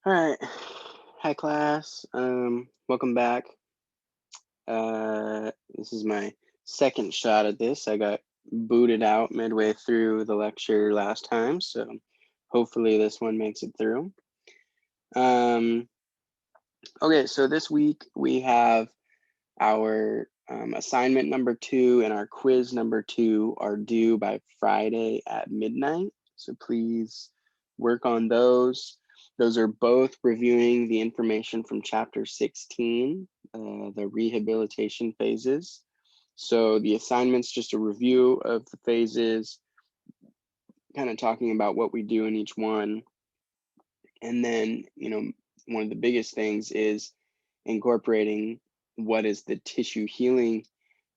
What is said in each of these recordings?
All right. Hi, class. Welcome back. This is my second shot at this. I got booted out midway through the lecture last time, so hopefully this one makes it through. Um, okay, so this week we have our assignment number 2 and our quiz number 2 are due by Friday at midnight. So please work on those. Those are both reviewing the information from chapter 16, the rehabilitation phases. So the assignment's just a review of the phases, kind of talking about what we do in each one. And then, one of the biggest things is incorporating what is the tissue healing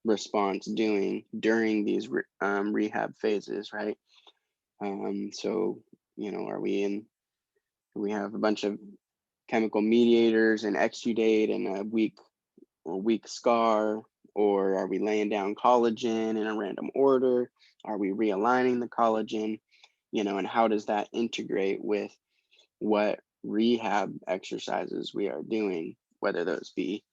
response doing during these rehab phases, right? So, are we have a bunch of chemical mediators and exudate and a weak scar, or are we laying down collagen in a random order? Are we realigning the collagen? And how does that integrate with what rehab exercises we are doing, whether those be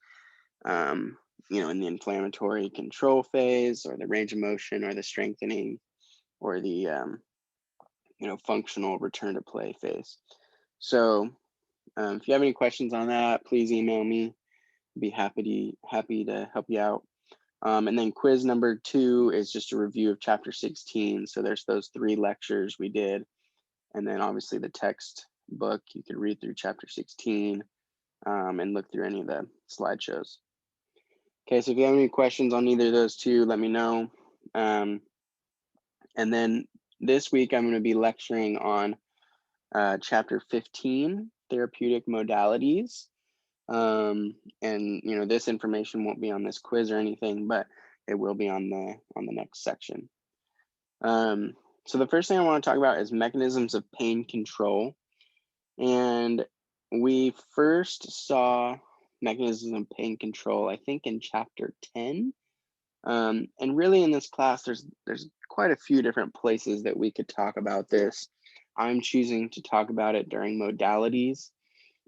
um, in the inflammatory control phase or the range of motion or the strengthening or the functional return to play phase. So if you have any questions on that, please email me. Be happy to help you out. And then quiz number 2 is just a review of chapter 16. So there's those 3 lectures we did, and then obviously the text book. You could read through chapter 16 and look through any of the slideshows. Okay, so if you have any questions on either of those two, let me know. Um, and then this week I'm going to be lecturing on chapter 15, therapeutic modalities. And this information won't be on this quiz or anything, but it will be on the next section. So the first thing I want to talk about is mechanisms of pain control. And we first saw mechanisms of pain control, I think, in chapter 10. And really in this class, there's quite a few different places that we could talk about this. I'm choosing to talk about it during modalities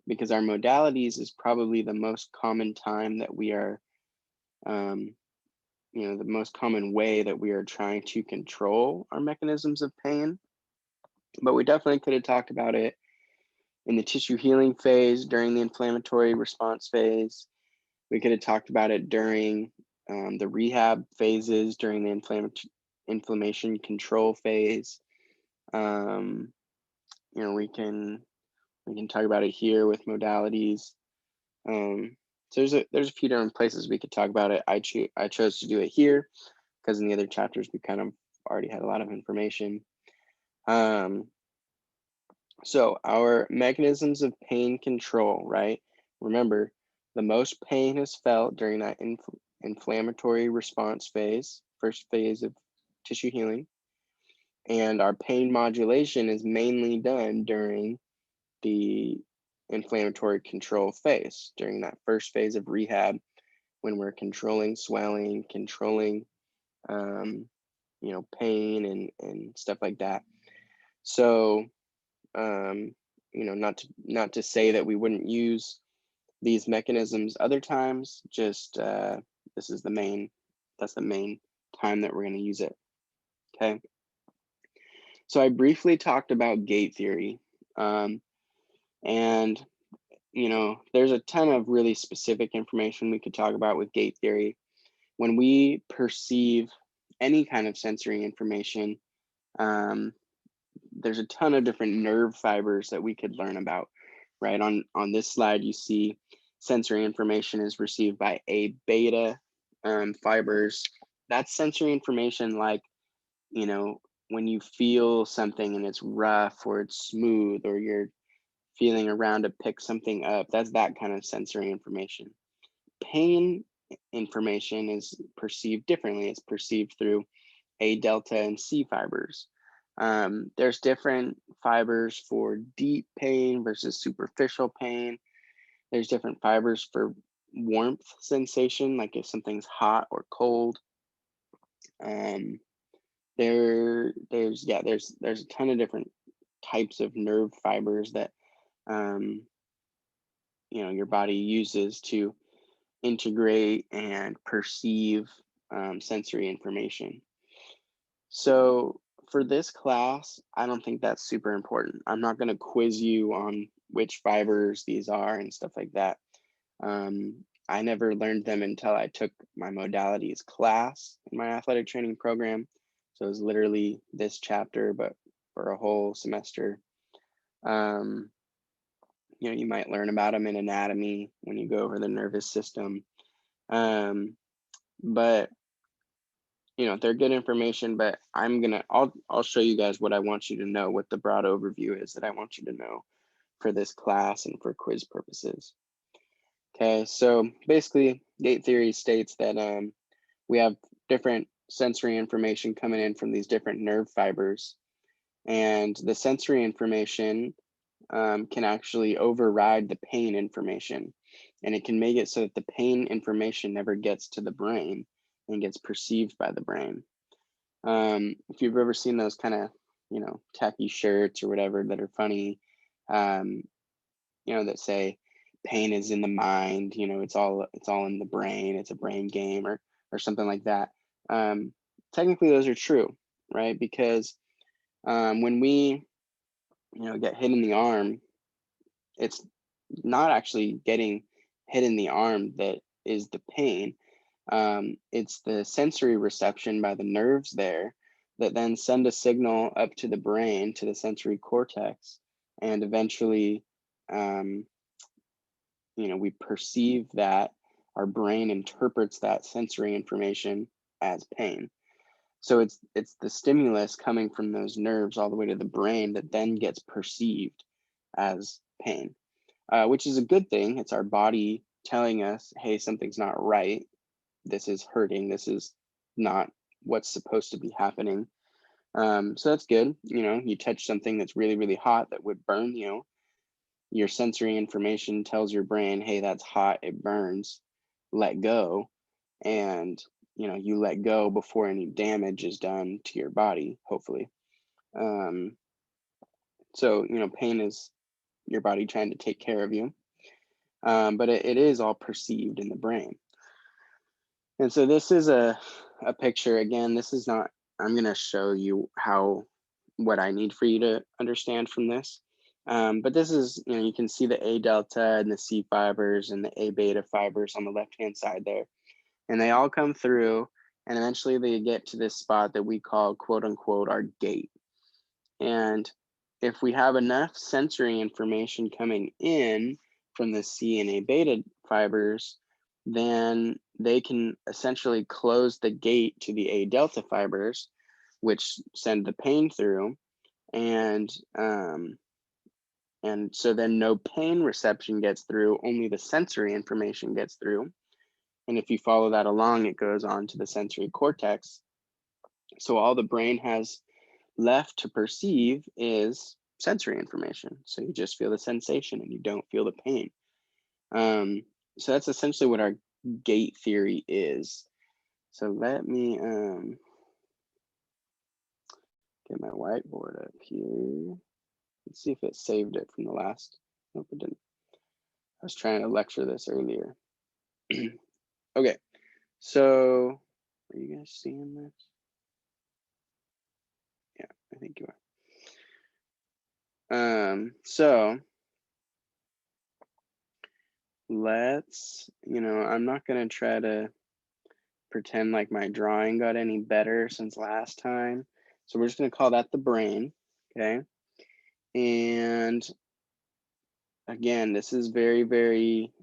because our modalities is probably the most common time that we are, um, the most common way that we are trying to control our mechanisms of pain. But we definitely could have talked about it in the tissue healing phase, during the inflammatory response phase. We could have talked about it during the rehab phases, during the inflammation control phase. Um, we can talk about it here with modalities. So there's a few different places we could talk about it. I chose to do it here because in the other chapters we kind of already had a lot of information. Um, so our mechanisms of pain control, right? Remember, the most pain is felt during that inflammatory response phase, first phase of tissue healing, and our pain modulation is mainly done during the inflammatory control phase, during that first phase of rehab when we're controlling swelling, controlling pain and stuff like that. So not to say that we wouldn't use these mechanisms other times, just this is that's the main time that we're going to use it. Okay, so I briefly talked about gate theory, and there's a ton of really specific information we could talk about with gate theory. When we perceive any kind of sensory information, um, there's a ton of different nerve fibers that we could learn about, right? On this slide, you see sensory information is received by A beta fibers. That's sensory information like, you know, when you feel something and it's rough or it's smooth or you're feeling around to pick something up, that's that kind of sensory information. Pain information is perceived differently. It's perceived through A delta and C fibers. There's different fibers for deep pain versus superficial pain. There's different fibers for warmth sensation, like if something's hot or cold. Um, there's a ton of different types of nerve fibers that your body uses to integrate and perceive sensory information. So for this class, I don't think that's super important. I'm not going to quiz you on which fibers these are and stuff like that. I never learned them until I took my modalities class in my athletic training program. So it was literally this chapter, but for a whole semester. You might learn about them in anatomy when you go over the nervous system. But they're good information, but I'll show you guys what I want you to know, what the broad overview is that I want you to know for this class and for quiz purposes. Okay, so basically gate theory states that we have different sensory information coming in from these different nerve fibers, and the sensory information can actually override the pain information, and it can make it so that the pain information never gets to the brain and gets perceived by the brain. If you've ever seen those kind of, tacky shirts or whatever that are funny, that say pain is in the mind, it's all in the brain, it's a brain game or something like that. Technically those are true, right? Because when we, get hit in the arm, it's not actually getting hit in the arm that is the pain. It's the sensory reception by the nerves there that then send a signal up to the brain, to the sensory cortex, and eventually, we perceive that, our brain interprets that sensory information as pain. So it's the stimulus coming from those nerves all the way to the brain that then gets perceived as pain, which is a good thing. It's our body telling us, hey, something's not right. This is hurting. This is not what's supposed to be happening. So that's good. You touch something that's really, really hot that would burn you. Your sensory information tells your brain, hey, that's hot, it burns, let go. And, you let go before any damage is done to your body, hopefully. So, pain is your body trying to take care of you. But it is all perceived in the brain. And so this is a picture. Again, this is not, I'm going to show you what I need for you to understand from this. But this is, you can see the A delta and the C fibers and the A beta fibers on the left-hand side there. And they all come through, and eventually they get to this spot that we call, quote unquote, our gate. And if we have enough sensory information coming in from the C and A beta fibers, then they can essentially close the gate to the A delta fibers, which send the pain through. And so then no pain reception gets through, only the sensory information gets through. And if you follow that along, it goes on to the sensory cortex. So all the brain has left to perceive is sensory information. So you just feel the sensation and you don't feel the pain. So that's essentially what our gate theory is. So let me get my whiteboard up here. Let's see if it saved it from the last. Nope, it didn't. I was trying to lecture this earlier. Okay, so are you guys seeing this? Yeah, I think you are. So let's, I'm not gonna try to pretend like my drawing got any better since last time. So we're just gonna call that the brain, okay? And again, this is very, very,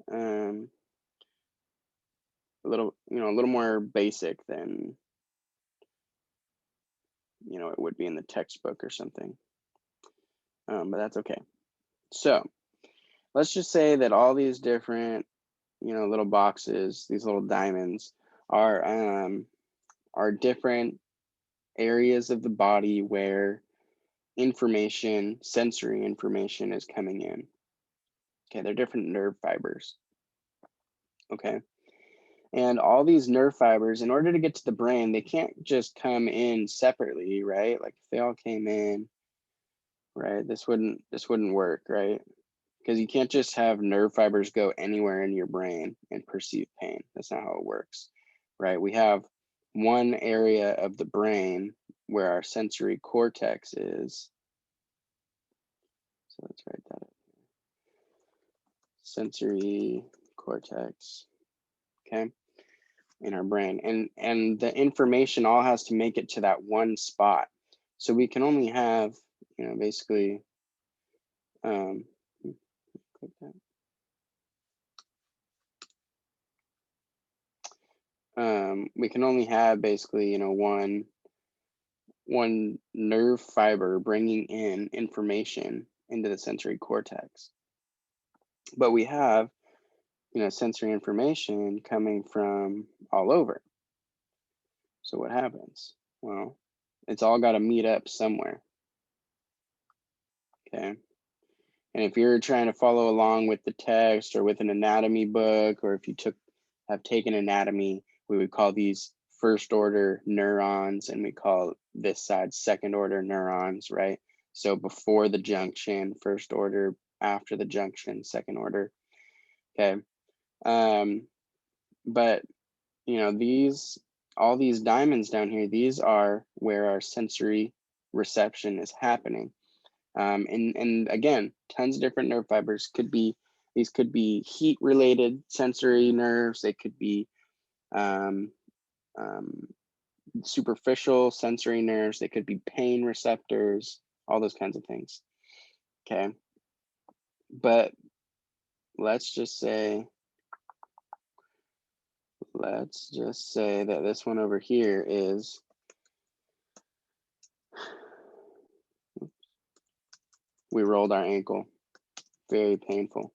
a little more basic than, it would be in the textbook or something. But that's okay. So let's just say that all these different, little boxes, these little diamonds are different areas of the body where information, sensory information is coming in. Okay, they're different nerve fibers. Okay. And all these nerve fibers, in order to get to the brain, they can't just come in separately, right? Like if they all came in, right, this wouldn't work, right? because you can't just have nerve fibers go anywhere in your brain and perceive pain. That's not how it works, right? We have one area of the brain where our sensory cortex is. So let's write that up. Sensory cortex, okay, in our brain. And the information all has to make it to that one spot. So we can only have, basically, click that. We can only have basically, one nerve fiber bringing in information into the sensory cortex. But we have, sensory information coming from all over. So what happens? Well, it's all got to meet up somewhere. Okay. And if you're trying to follow along with the text or with an anatomy book, or if you have taken anatomy, we would call these first order neurons, and we call this side second order neurons, right? So before the junction, first order; after the junction, second order. Okay. But all these diamonds down here, these are where our sensory reception is happening. And again, tons of different nerve fibers. These could be heat related sensory nerves. They could be superficial sensory nerves. They could be pain receptors, all those kinds of things. Okay. But let's just say that this one over here is, we rolled our ankle, very painful.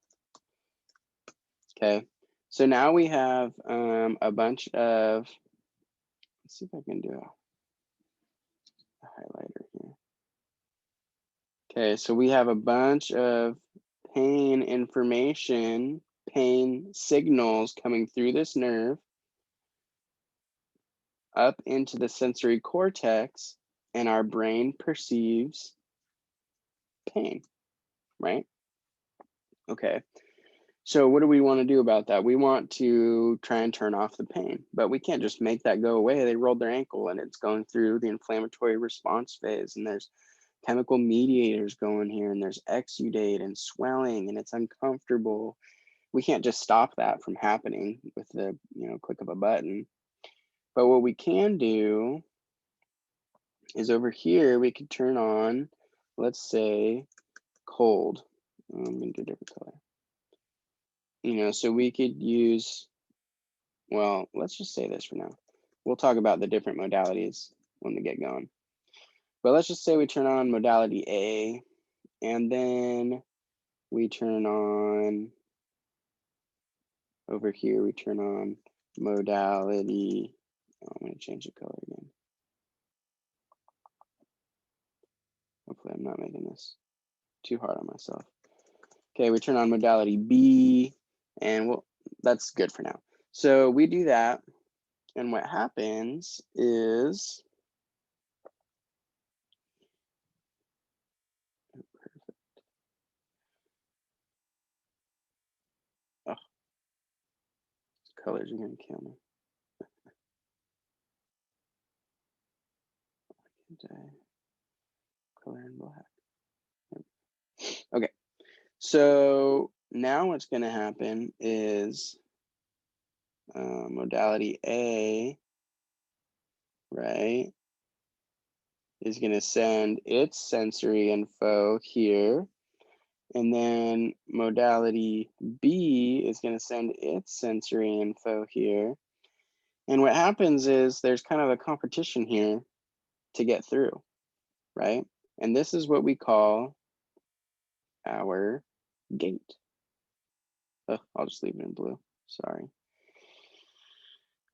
Okay, so now we have a bunch of, let's see if I can do a highlighter here. Okay, so we have a bunch of pain information, pain signals coming through this nerve up into the sensory cortex, and our brain perceives pain, right? Okay, so what do we want to do about that? We want to try and turn off the pain, but we can't just make that go away. They rolled their ankle and it's going through the inflammatory response phase, and there's chemical mediators going here, and there's exudate and swelling, and it's uncomfortable. We can't just stop that from happening with the click of a button. But what we can do is over here, we could turn on, let's say, cold. I'm gonna do a different color. So we could use, well, let's just say this for now. We'll talk about the different modalities when we get going. But let's just say we turn on modality A, and then we turn on, over here, we turn on modality, I'm gonna change the color again. Hopefully I'm not making this too hard on myself. Okay, we turn on modality B, and well, that's good for now. So we do that, and what happens is, perfect. Oh, colors are gonna kill me. Color in black. Okay, so now what's gonna happen is modality A, right, is gonna send its sensory info here, and then modality B is gonna send its sensory info here. And what happens is there's kind of a competition here to get through, right? And this is what we call our gate. Oh, I'll just leave it in blue, sorry.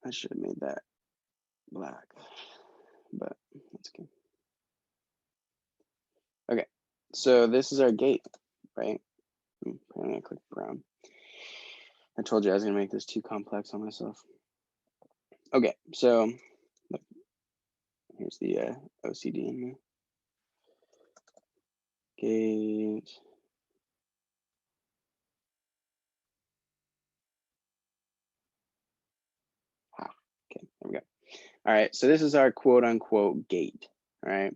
I should have made that black, but that's okay. Okay, so this is our gate, right? Apparently I clicked brown. I told you I was gonna make this too complex on myself. Okay, so look, here's the OCD in me. Gate. All right, so this is our quote unquote gait. All right.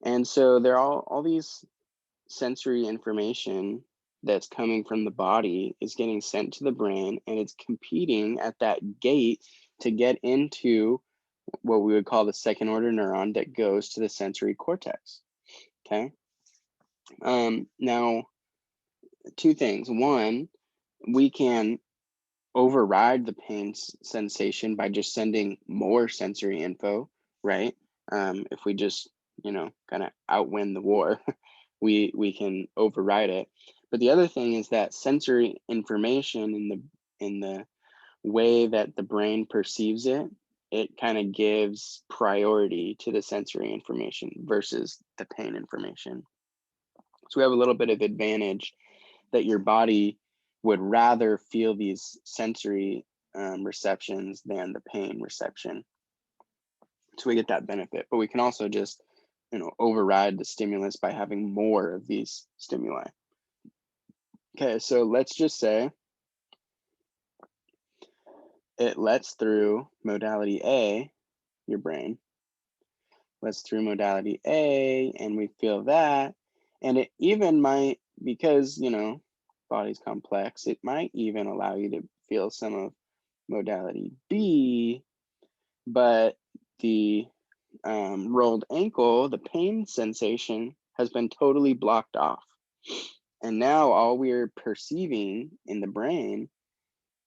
And so there are all these sensory information that's coming from the body is getting sent to the brain, and it's competing at that gate to get into what we would call the second order neuron that goes to the sensory cortex. Okay. Now, two things. One, we can override the pain sensation by just sending more sensory info, right? If we just, kind of outwin the war, we can override it. But the other thing is that sensory information in the way that the brain perceives it, it kind of gives priority to the sensory information versus the pain information. So we have a little bit of advantage that your body would rather feel these sensory receptions than the pain reception. So we get that benefit, but we can also just, override the stimulus by having more of these stimuli. Okay, so let's just say it lets through modality A, your brain, lets through modality A, and we feel that. And it even might, because, body's complex, it might even allow you to feel some of modality B, but the rolled ankle, the pain sensation has been totally blocked off. And now all we're perceiving in the brain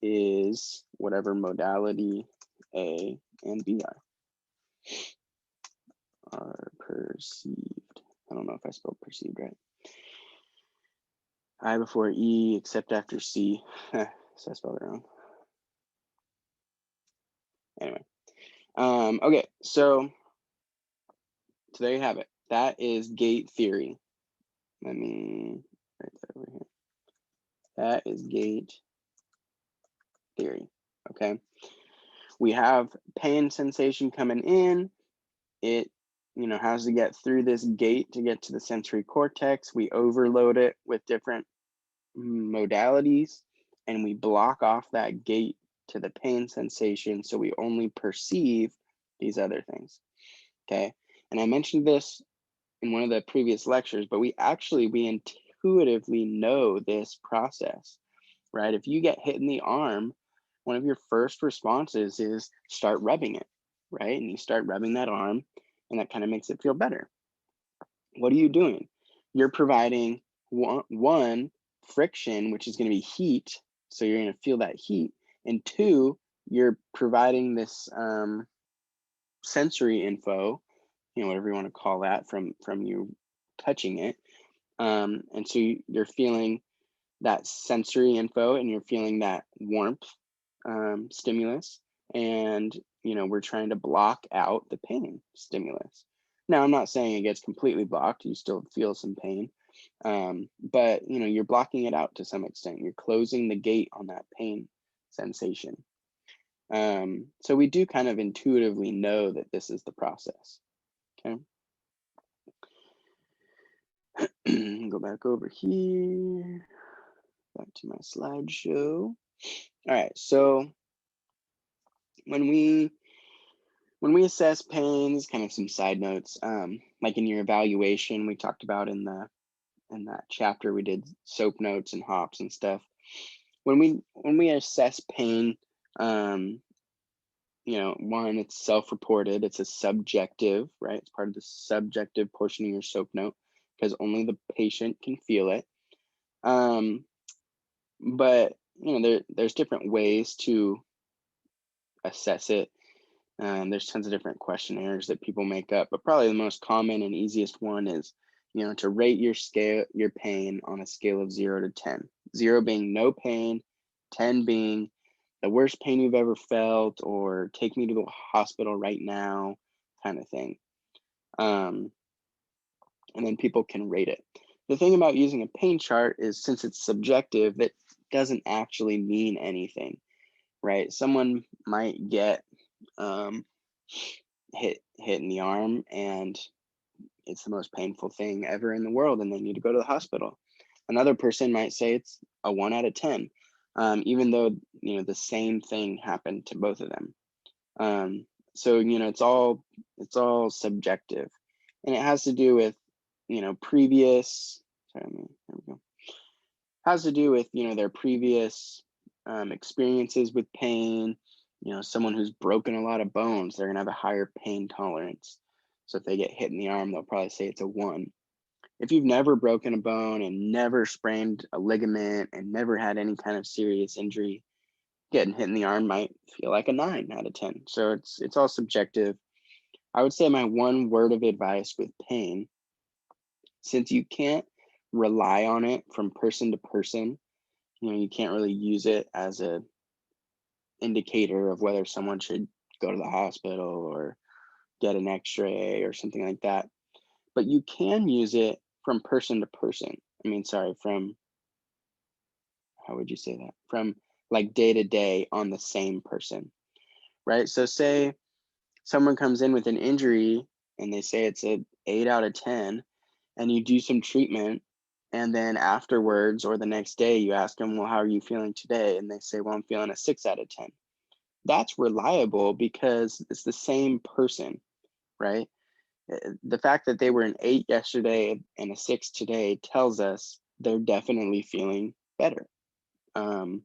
is whatever modality A and B are perceived. I don't know if I spelled perceived right. I before E except after C. So I spelled it wrong. Anyway. Okay, so there you have it. That is gait theory. Let me write that over here. That is gait theory. Okay. We have pain sensation coming in. It, has to get through this gate to get to the sensory cortex. We overload it with different modalities, and we block off that gate to the pain sensation, so we only perceive these other things. Okay. And I mentioned this in one of the previous lectures, but we intuitively know this process, right? If you get hit in the arm, one of your first responses is start rubbing it, right? And you start rubbing that arm, and that kind of makes it feel better. What are you doing? You're providing one friction, which is going to be heat, so you're going to feel that heat, and two, you're providing this sensory info, whatever you want to call that, from you touching it, and so you're feeling that sensory info, and you're feeling that warmth stimulus, and we're trying to block out the pain stimulus. Now, I'm not saying it gets completely blocked, you still feel some pain, but you're blocking it out to some extent. You're closing the gate on that pain sensation. So we do kind of intuitively know that this is the process. Okay. Go back over here, back to my slideshow. All right, so when we assess pains, kind of some side notes, like in your evaluation, we talked about in that chapter, we did SOAP notes and HOPS and stuff. When we assess pain, one, it's self-reported, it's a subjective, right? It's part of the subjective portion of your SOAP note because only the patient can feel it. But there's different ways to assess it. There's tons of different questionnaires that people make up, but probably the most common and easiest one is, to rate your pain on a scale of 0 to 10. 0 being no pain, 10 being the worst pain you've ever felt, or take me to the hospital right now, kind of thing. And then people can rate it. The thing about using a pain chart is, since it's subjective, that doesn't actually mean anything, right? Someone might get hit in the arm, and it's the most painful thing ever in the world, and they need to go to the hospital. Another person might say it's a 1 out of 10, even though the same thing happened to both of them. So, it's all subjective, and it has to do with, previous, sorry, there we go. Has to do with, their previous experiences with pain. Someone who's broken a lot of bones, they're gonna have a higher pain tolerance. So if they get hit in the arm, they'll probably say it's a 1. If you've never broken a bone and never sprained a ligament and never had any kind of serious injury, getting hit in the arm might feel like a 9 out of 10. So it's all subjective. I would say my one word of advice with pain, since you can't rely on it from person to person, you can't really use it as a indicator of whether someone should go to the hospital or get an x-ray or something like that. But you can use it from person to person. I mean, sorry, from, how would you say that? From like day to day on the same person, right? So say someone comes in with an injury and they say it's a 8 out of 10, and you do some treatment, and then afterwards or the next day you ask them, well, how are you feeling today? And they say, well, I'm feeling a 6 out of 10. That's reliable because it's the same person, right? The fact that they were an 8 yesterday and a 6 today tells us they're definitely feeling better. um,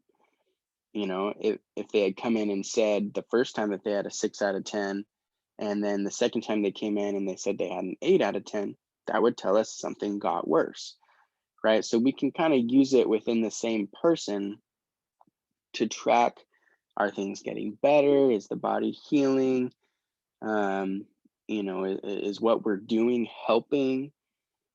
if they had come in and said the first time that they had a 6 out of 10, and then the second time they came in and they said they had an 8 out of 10, that would tell us something got worse, right? So we can kind of use it within the same person to track, are things getting better? Is the body healing? Um, is what we're doing helping?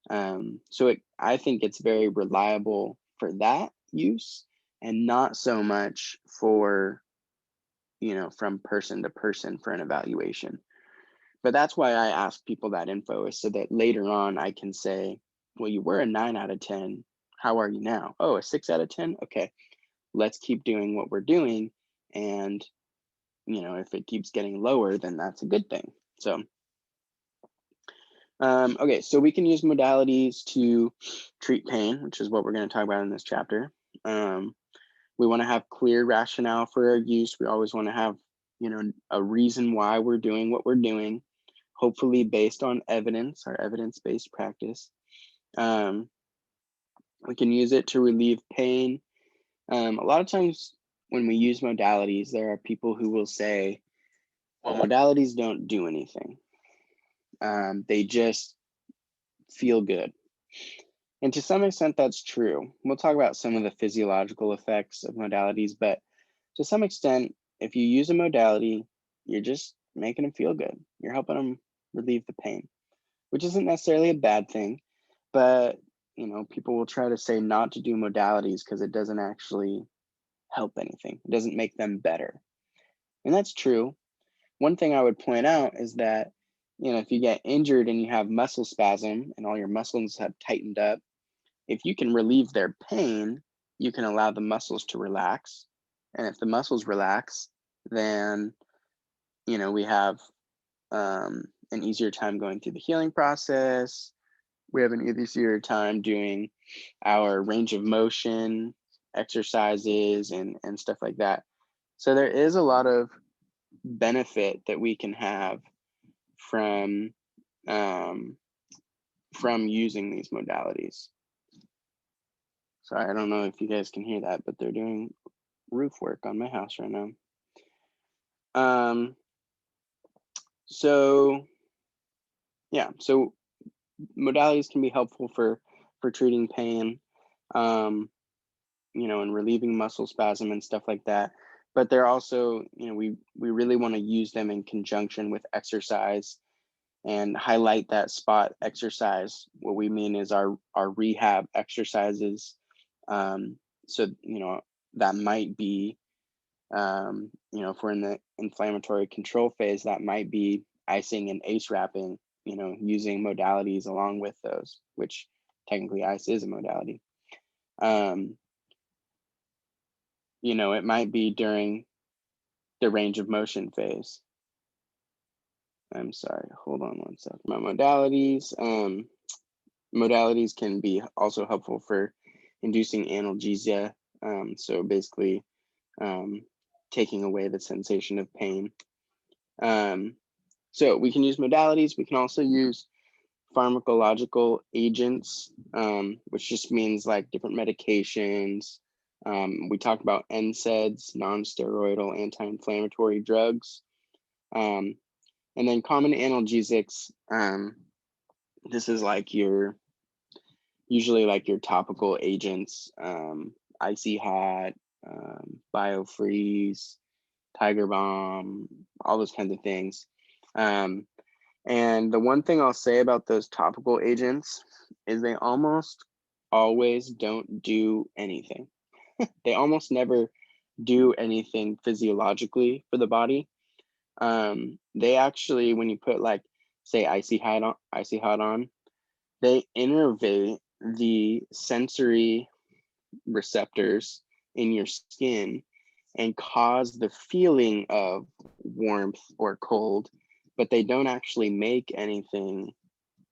I think it's very reliable for that use, and not so much for, from person to person for an evaluation. But that's why I ask people that info, is so that later on I can say, well, you were a 9 out of 10. How are you now? Oh, a 6 out of 10. Okay, let's keep doing what we're doing. And, if it keeps getting lower, then that's a good thing. So, okay, so we can use modalities to treat pain, which is what we're going to talk about in this chapter. We want to have clear rationale for our use. We always want to have, a reason why we're doing what we're doing, hopefully based on evidence, our evidence-based practice. We can use it to relieve pain. A lot of times when we use modalities, there are people who will say, well, modalities don't do anything. They just feel good. And to some extent, that's true. We'll talk about some of the physiological effects of modalities, but to some extent, if you use a modality, you're just making them feel good. You're helping them relieve the pain, which isn't necessarily a bad thing. But, people will try to say not to do modalities because it doesn't actually help anything. It doesn't make them better. And that's true. One thing I would point out is that, if you get injured and you have muscle spasm and all your muscles have tightened up, if you can relieve their pain, you can allow the muscles to relax. And if the muscles relax, then, we have an easier time going through the healing process. We have an easier time doing our range of motion exercises and stuff like that. So there is a lot of benefit that we can have from um, from using these modalities. Sorry, I don't know if you guys can hear that, but they're doing roof work on my house right now. Um, so yeah, so modalities can be helpful for treating pain, and relieving muscle spasm and stuff like that. But they're also, we really want to use them in conjunction with exercise and highlight that spot exercise. What we mean is our rehab exercises. So, that might be, if we're in the inflammatory control phase, that might be icing and ACE wrapping, using modalities along with those, which technically ice is a modality. It might be during the range of motion phase. I'm sorry, hold on one sec. My modalities. Modalities can be also helpful for inducing analgesia. So basically, taking away the sensation of pain. So we can use modalities. We can also use pharmacological agents, which just means like different medications. We talk about NSAIDs, non-steroidal anti-inflammatory drugs. And then common analgesics, this is like usually like your topical agents, Icy Hot, BioFreeze, Tiger Balm, all those kinds of things. And the one thing I'll say about those topical agents is they almost always don't do anything. They almost never do anything physiologically for the body. They actually, when you put like, say, Icy Hot on, they innervate the sensory receptors in your skin and cause the feeling of warmth or cold, but they don't actually make anything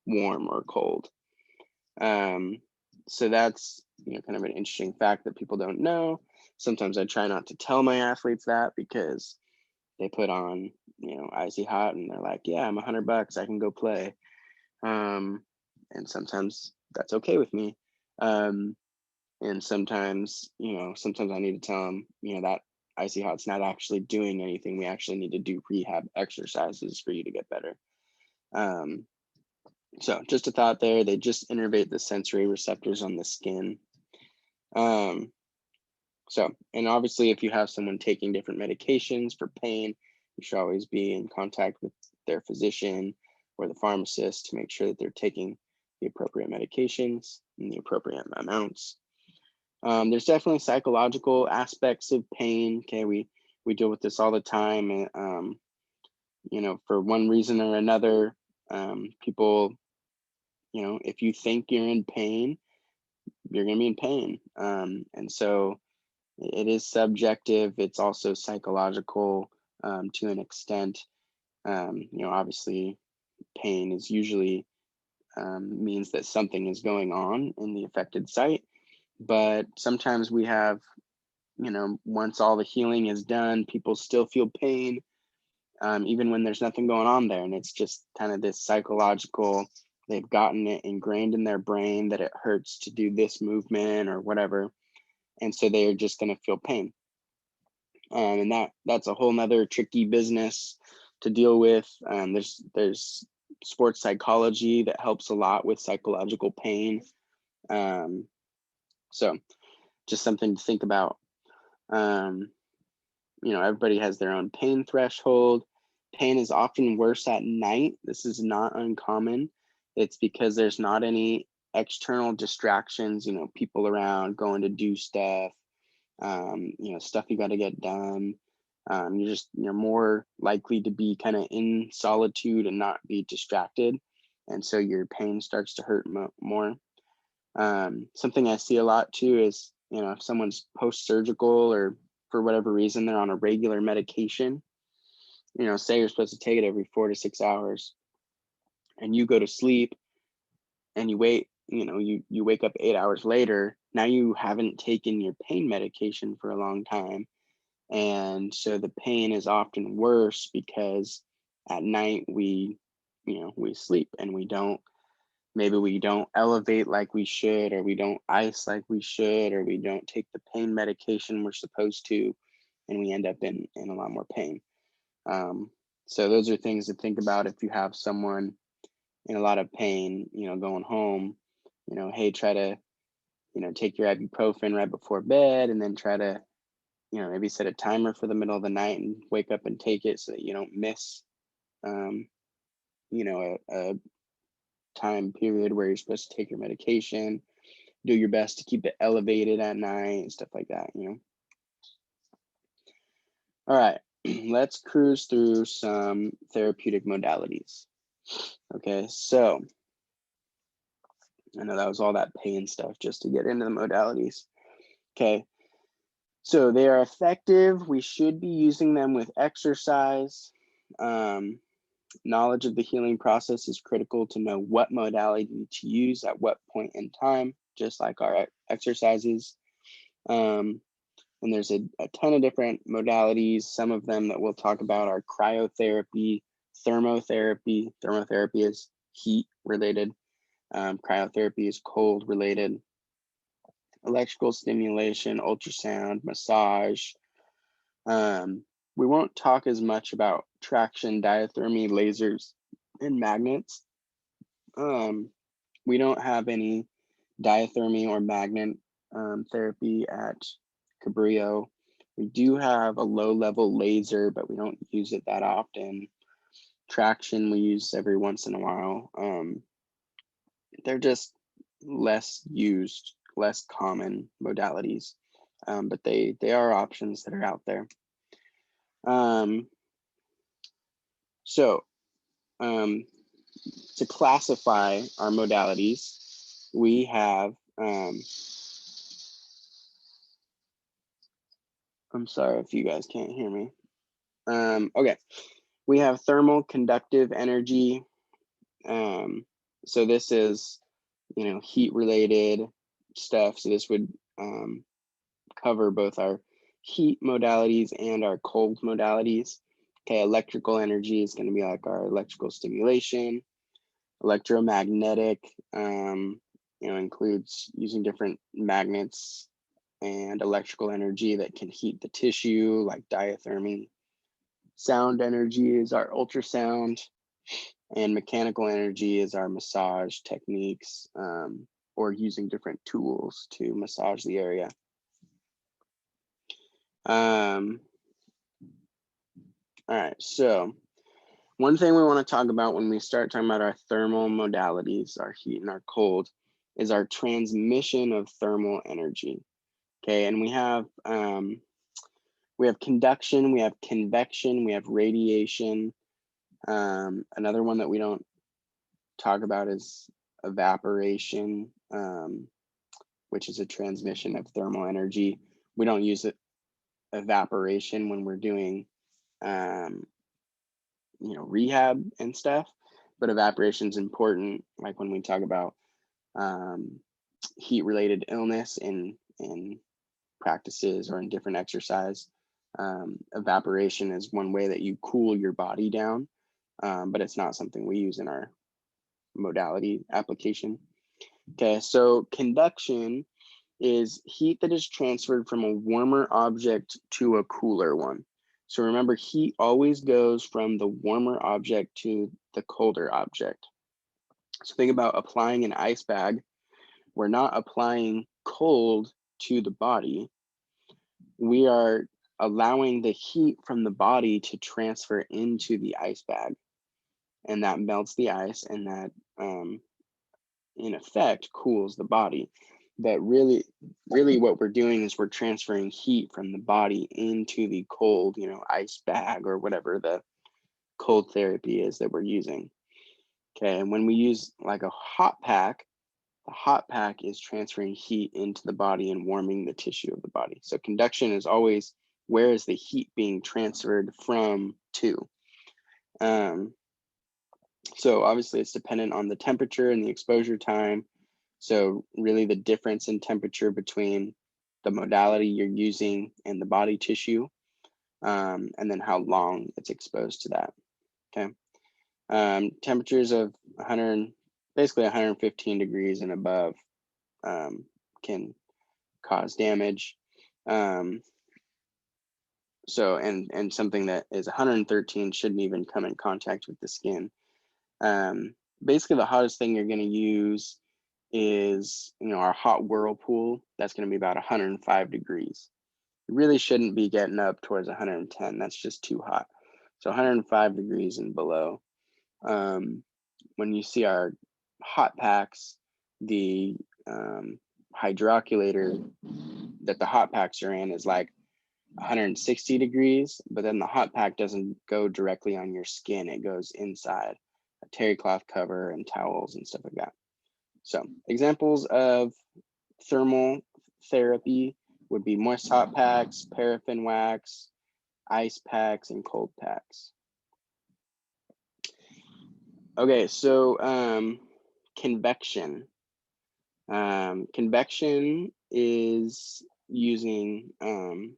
warm or cold. So that's kind of an interesting fact that people don't know. Sometimes I try not to tell my athletes that because they put on Icy Hot and they're like, yeah, I'm $100, I can go play. And sometimes that's okay with me. And sometimes I need to tell them that Icy Hot's not actually doing anything. We actually need to do rehab exercises for you to get better. So just a thought there, they just innervate the sensory receptors on the skin. So, and obviously if you have someone taking different medications for pain, you should always be in contact with their physician or the pharmacist to make sure that they're taking the appropriate medications in the appropriate amounts. There's definitely psychological aspects of pain. Okay, we deal with this all the time. And, for one reason or another, people, if you think you're in pain, you're going to be in pain. And so it is subjective. It's also psychological to an extent. Obviously, pain is usually means that something is going on in the affected site. But sometimes we have, once all the healing is done, people still feel pain, even when there's nothing going on there. And it's just kind of this psychological, they've gotten it ingrained in their brain that it hurts to do this movement or whatever. And so they are just going to feel pain. And that's a whole nother tricky business to deal with. There's sports psychology that helps a lot with psychological pain. So just something to think about. Everybody has their own pain threshold. Pain is often worse at night. This is not uncommon. It's because there's not any external distractions, people around going to do stuff, stuff you got to get done. You're more likely to be kind of in solitude and not be distracted. And so your pain starts to hurt more. Something I see a lot too is, if someone's post-surgical or for whatever reason, they're on a regular medication, say you're supposed to take it every 4 to 6 hours and you go to sleep and you wait, you wake up 8 hours later, now you haven't taken your pain medication for a long time. And so the pain is often worse because at night we sleep and maybe we don't elevate like we should, or we don't ice like we should, or we don't take the pain medication we're supposed to, and we end up in a lot more pain. So those are things to think about if you have someone in a lot of pain, going home, hey, try to, take your ibuprofen right before bed, and then try to, maybe set a timer for the middle of the night and wake up and take it so that you don't miss, a time period where you're supposed to take your medication. Do your best to keep it elevated at night and stuff like that. All right, let's cruise through some therapeutic modalities. Okay, so I know that was all that pain stuff just to get into the modalities. Okay, so they are effective. We should be using them with exercise. Knowledge of the healing process is critical to know what modality to use at what point in time, just like our exercises. And And there's a ton of different modalities. Some of them that we'll talk about are cryotherapy, thermotherapy. Thermotherapy is heat related. Cryotherapy is cold related. Electrical stimulation, ultrasound, massage. We won't talk as much about traction, diathermy, lasers, and magnets. We don't have any diathermy or magnet therapy at Cabrillo. We do have a low-level laser, but we don't use it that often. Traction we use every once in a while. They're just less used, less common modalities, but they are options that are out there. To classify our modalities, we have, I'm sorry if you guys can't hear me. Okay, we have thermal conductive energy. So this is, heat related stuff. So this would cover both our heat modalities and our cold modalities. Okay, electrical energy is going to be like our electrical stimulation. Electromagnetic, includes using different magnets and electrical energy that can heat the tissue, like diathermy. Sound energy is our ultrasound, and mechanical energy is our massage techniques, or using different tools to massage the area. All right, so one thing we want to talk about when we start talking about our thermal modalities, our heat and our cold, is our transmission of thermal energy. Okay, and we have conduction, we have convection, we have radiation. Another one that we don't talk about is evaporation, which is a transmission of thermal energy. We don't use evaporation when we're doing rehab and stuff, but evaporation is important, like when we talk about heat related illness in practices or in different exercise. Evaporation is one way that you cool your body down, but it's not something we use in our modality application. Okay, so conduction is heat that is transferred from a warmer object to a cooler one. So remember, heat always goes from the warmer object to the colder object. So think about applying an ice bag. We're not applying cold to the body. We are allowing the heat from the body to transfer into the ice bag, and that melts the ice, and that in effect cools the body. But really what we're doing is we're transferring heat from the body into the cold, ice bag or whatever the cold therapy is that we're using. Okay, and when we use like a hot pack, the hot pack is transferring heat into the body and warming the tissue of the body. So conduction is always, where is the heat being transferred from to? So obviously it's dependent on the temperature and the exposure time. So really the difference in temperature between the modality you're using and the body tissue, and then how long it's exposed to that. Okay. Temperatures of basically 115 degrees and above can cause damage. So, and something that is 113 shouldn't even come in contact with the skin. Basically the hottest thing you're going to use is, our hot whirlpool. That's going to be about 105 degrees. You really shouldn't be getting up towards 110. That's just too hot. So 105 degrees and below. When you see our hot packs, the hydroculator that the hot packs are in is like 160 degrees, but then the hot pack doesn't go directly on your skin. It goes inside a terry cloth cover and towels and stuff like that. So examples of thermal therapy would be moist hot packs, paraffin wax, ice packs, and cold packs. Okay, so convection. Convection is using, oh,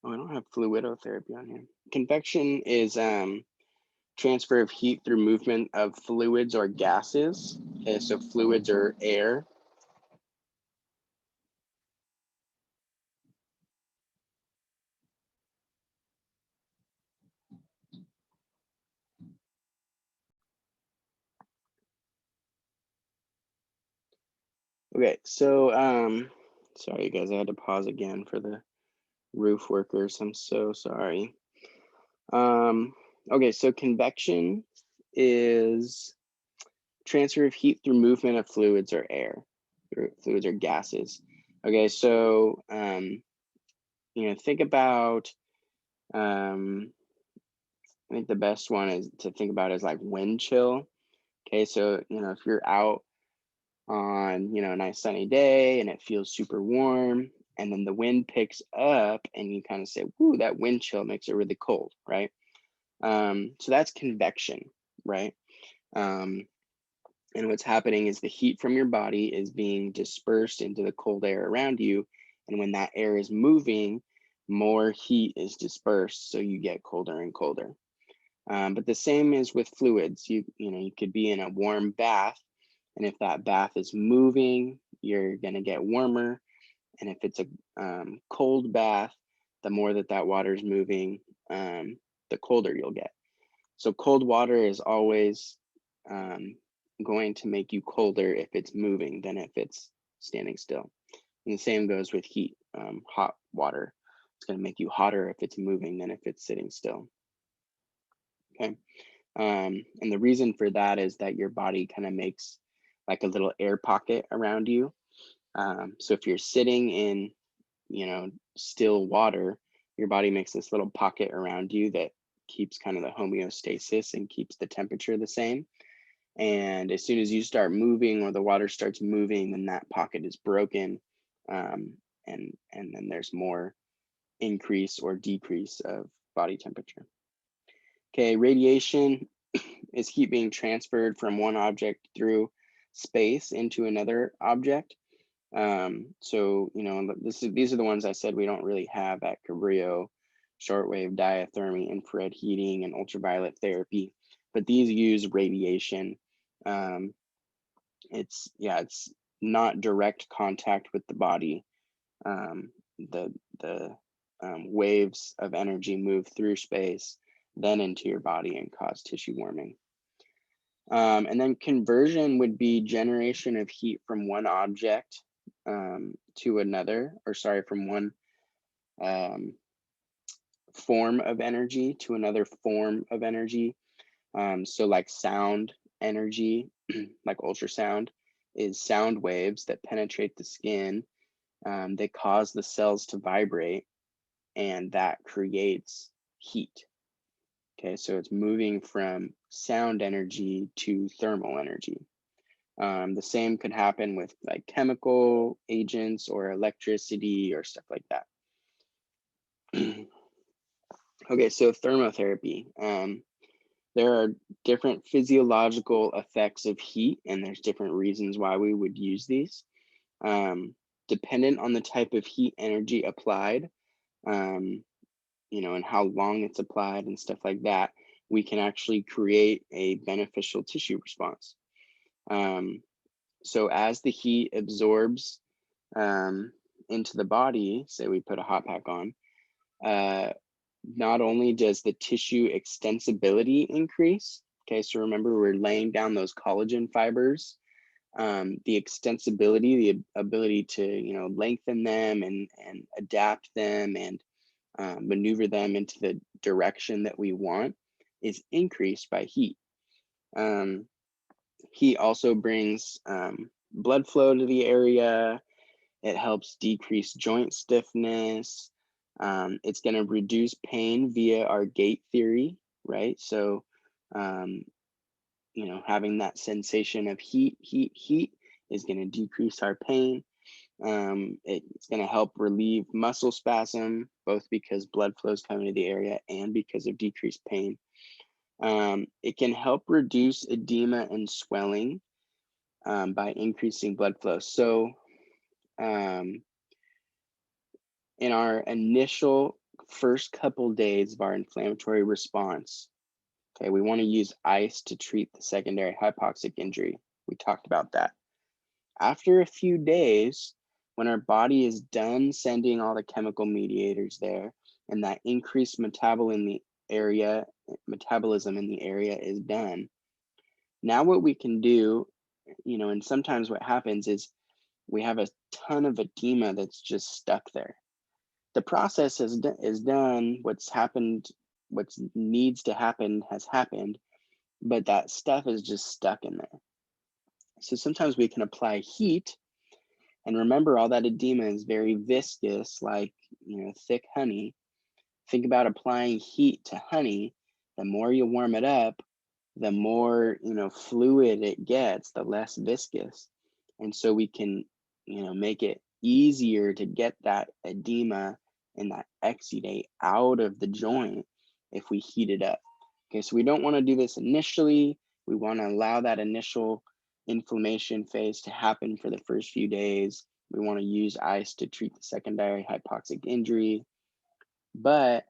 I don't have fluidotherapy on here. Convection is transfer of heat through movement of fluids or gases. Okay, so fluids are air. Okay, so sorry guys, I had to pause again for the roof workers. I'm so sorry. Okay, so convection is transfer of heat through movement of fluids or air, fluids or gases. Okay, so think about, I think the best one is to think about is like wind chill. Okay, so if you're out on a nice sunny day and it feels super warm, and then the wind picks up and you kind of say, "Ooh, that wind chill makes it really cold," right? So that's convection, right? And what's happening is the heat from your body is being dispersed into the cold air around you, and when that air is moving, more heat is dispersed, so you get colder and colder. But the same is with fluids. You could be in a warm bath, and if that bath is moving, you're gonna get warmer. And if it's a cold bath, the more that water is moving, the colder you'll get. So cold water is always going to make you colder if it's moving than if it's standing still. And the same goes with heat. Hot water, it's going to make you hotter if it's moving than if it's sitting still. Okay. And the reason for that is that your body kind of makes like a little air pocket around you. So if you're sitting in, still water, your body makes this little pocket around you that keeps kind of the homeostasis and keeps the temperature the same. And as soon as you start moving or the water starts moving, then that pocket is broken, and then there's more increase or decrease of body temperature. Okay, radiation is heat being transferred from one object through space into another object. So these are the ones I said we don't really have at Cabrillo: shortwave, diathermy, infrared heating, and ultraviolet therapy. But these use radiation. It's not direct contact with the body. The waves of energy move through space, then into your body and cause tissue warming. And then conversion would be generation of heat from one object to another, from one form of energy to another form of energy. So like sound energy, like ultrasound, is sound waves that penetrate the skin. They cause the cells to vibrate, and that creates heat. Okay, so it's moving from sound energy to thermal energy. The same could happen with like chemical agents or electricity or stuff like that. Okay, so thermotherapy. There are different physiological effects of heat, and there's different reasons why we would use these. Dependent on the type of heat energy applied, and how long it's applied and stuff like that, we can actually create a beneficial tissue response. So as the heat absorbs into the body, say we put a hot pack on, not only does the tissue extensibility increase, okay, so remember we're laying down those collagen fibers, the extensibility, the ability to lengthen them and adapt them and maneuver them into the direction that we want, is increased by heat. Heat also brings blood flow to the area. It helps decrease joint stiffness. It's going to reduce pain via our gate theory, right? So, having that sensation of heat is going to decrease our pain. It's going to help relieve muscle spasm, both because blood flow is coming to the area and because of decreased pain. It can help reduce edema and swelling by increasing blood flow. So in our initial first couple days of our inflammatory response, okay, we want to use ice to treat the secondary hypoxic injury. We talked about that. After a few days, when our body is done sending all the chemical mediators there and that increased metabolism in the area is done, now what we can do, and sometimes what happens is we have a ton of edema that's just stuck there. The process is done, what needs to happen has happened, but that stuff is just stuck in there. So sometimes we can apply heat, and remember, all that edema is very viscous, like thick honey. Think about applying heat to honey. The more you warm it up, the more fluid it gets, the less viscous. And so we can make it easier to get that edema and that exudate out of the joint if we heat it up. Okay, so we don't want to do this initially. We want to allow that initial inflammation phase to happen for the first few days. We want to use ice to treat the secondary hypoxic injury. But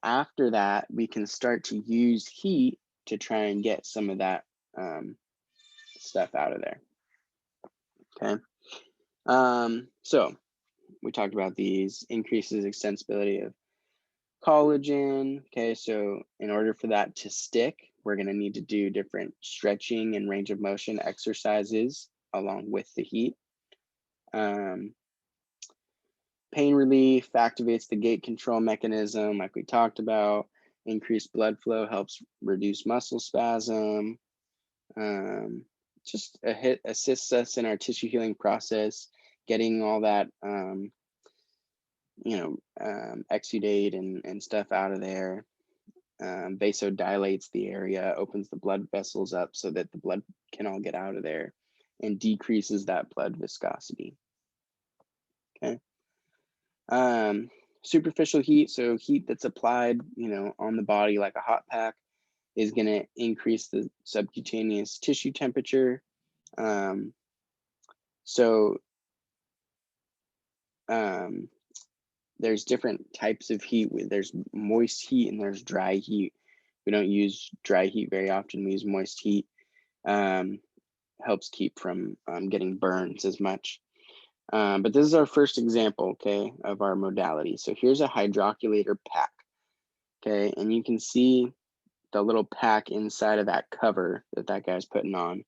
after that, we can start to use heat to try and get some of that stuff out of there. Okay. So we talked about these increases extensibility of collagen. Okay, so in order for that to stick, we're going to need to do different stretching and range of motion exercises along with the heat. Pain relief activates the gate control mechanism, like we talked about. Increased blood flow helps reduce muscle spasm. Just assists us in our tissue healing process, getting all that exudate and stuff out of there. Vasodilates the area, opens the blood vessels up so that the blood can all get out of there, and decreases that blood viscosity. Okay. Superficial heat, so heat that's applied, on the body like a hot pack, is going to increase the subcutaneous tissue temperature. There's different types of heat. There's moist heat and there's dry heat. We don't use dry heat very often. We use moist heat. Helps keep from getting burns as much. But this is our first example, okay, of our modality. So here's a hydroculator pack, okay, and you can see the little pack inside of that cover that guy's putting on.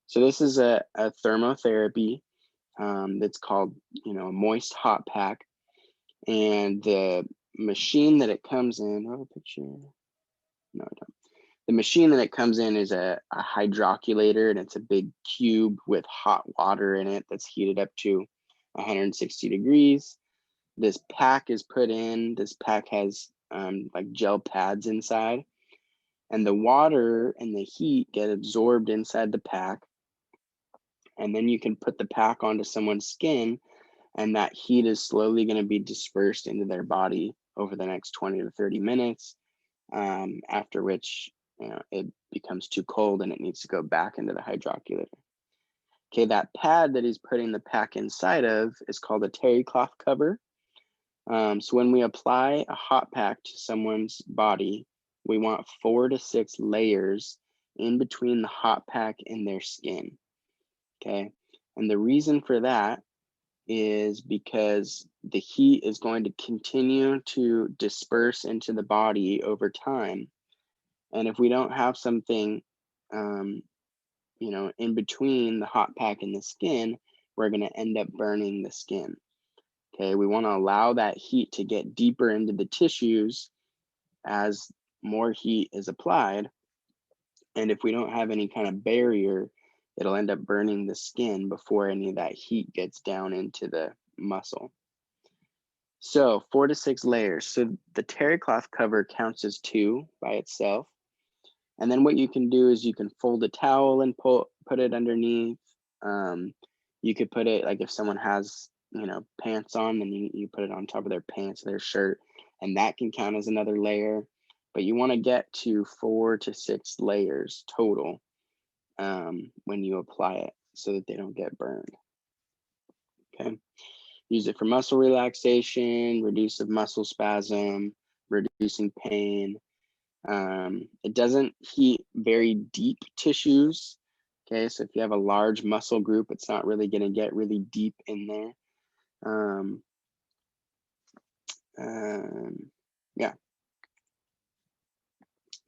So this is a thermotherapy that's called, a moist hot pack. And the machine that it comes in, I have a picture. No, I don't. The machine that it comes in is a hydroculator, and it's a big cube with hot water in it that's heated up to 160 degrees. This pack is put in. This pack has like gel pads inside, and the water and the heat get absorbed inside the pack. And then you can put the pack onto someone's skin, and that heat is slowly going to be dispersed into their body over the next 20 to 30 minutes, after which it becomes too cold and it needs to go back into the hydroculator. Okay, that pad that he's putting the pack inside of is called a terry cloth cover. So when we apply a hot pack to someone's body, we want 4 to 6 layers in between the hot pack and their skin. Okay, and the reason for that is because the heat is going to continue to disperse into the body over time. And if we don't have something, in between the hot pack and the skin, we're going to end up burning the skin. Okay, we want to allow that heat to get deeper into the tissues as more heat is applied. And if we don't have any kind of barrier, it'll end up burning the skin before any of that heat gets down into the muscle. So 4 to 6 layers. So the terry cloth cover counts as 2 by itself. And then what you can do is you can fold a towel and put it underneath. You could put it, like if someone has, pants on, then you put it on top of their pants, their shirt, and that can count as another layer. But you want to get to 4 to 6 layers total when you apply it so that they don't get burned. Okay. use it for muscle relaxation, reduce of muscle spasm, reducing pain. It doesn't heat very deep tissues. Okay, so if you have a large muscle group, it's not really going to get really deep in there. Yeah.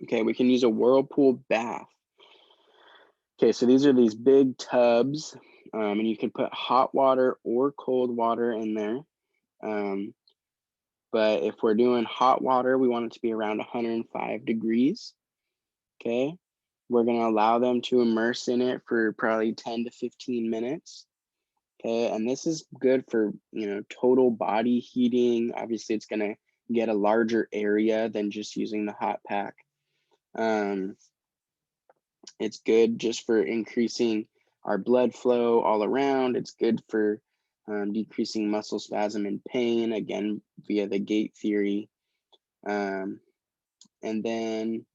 Okay, we can use a whirlpool bath. Okay, so these are these big tubs, and you can put hot water or cold water in there. But if we're doing hot water, we want it to be around 105 degrees. Okay, we're gonna allow them to immerse in it for probably 10 to 15 minutes. Okay, and this is good for, total body heating. Obviously, it's gonna get a larger area than just using the hot pack. It's good just for increasing our blood flow all around. It's good for decreasing muscle spasm and pain, again, via the gate theory. And then,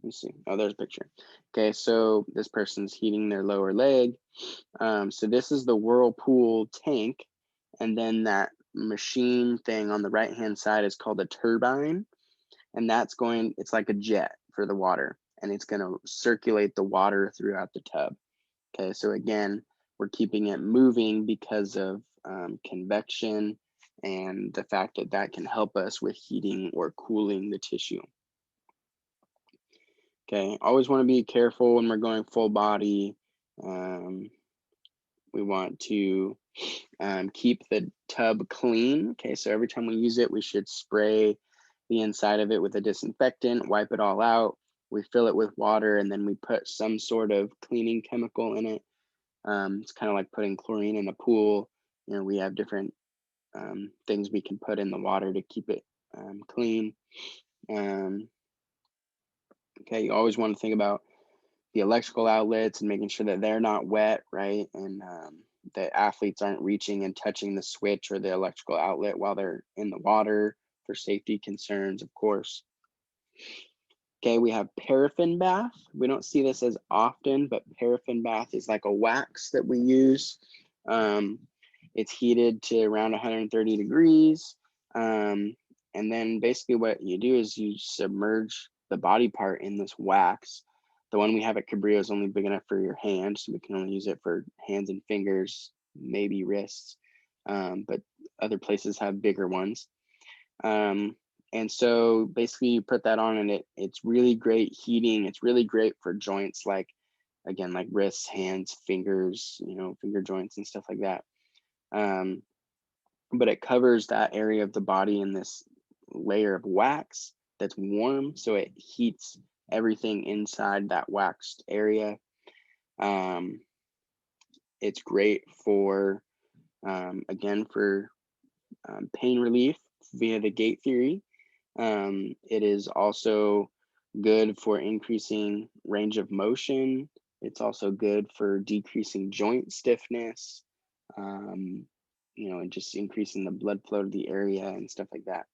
let's see. Oh, there's a picture. Okay, so this person's heating their lower leg. So this is the whirlpool tank. And then that machine thing on the right-hand side is called a turbine. And it's like a jet for the water, and it's going to circulate the water throughout the tub. Okay, so again, we're keeping it moving because of convection and the fact that that can help us with heating or cooling the tissue. Okay, always want to be careful when we're going full body. We want to keep the tub clean. Okay, so every time we use it, we should spray the inside of it with a disinfectant, wipe it all out. We fill it with water, and then we put some sort of cleaning chemical in it. It's kind of like putting chlorine in a pool. We have different things we can put in the water to keep it clean. Okay, you always want to think about the electrical outlets and making sure that they're not wet, right? And the athletes aren't reaching and touching the switch or the electrical outlet while they're in the water for safety concerns, of course. Okay, we have paraffin bath. We don't see this as often, but paraffin bath is like a wax that we use. It's heated to around 130 degrees. And then basically what you do is you submerge the body part in this wax. The one we have at Cabrillo is only big enough for your hand, so we can only use it for hands and fingers, maybe wrists, but other places have bigger ones. And so basically you put that on, and it's really great heating. It's really great for joints like, again, like wrists, hands, fingers, finger joints and stuff like that. But it covers that area of the body in this layer of wax that's warm, so it heats everything inside that waxed area. It's great for, again, for pain relief via the gate theory. It is also good for increasing range of motion. It's also good for decreasing joint stiffness, and just increasing the blood flow to the area and stuff like that.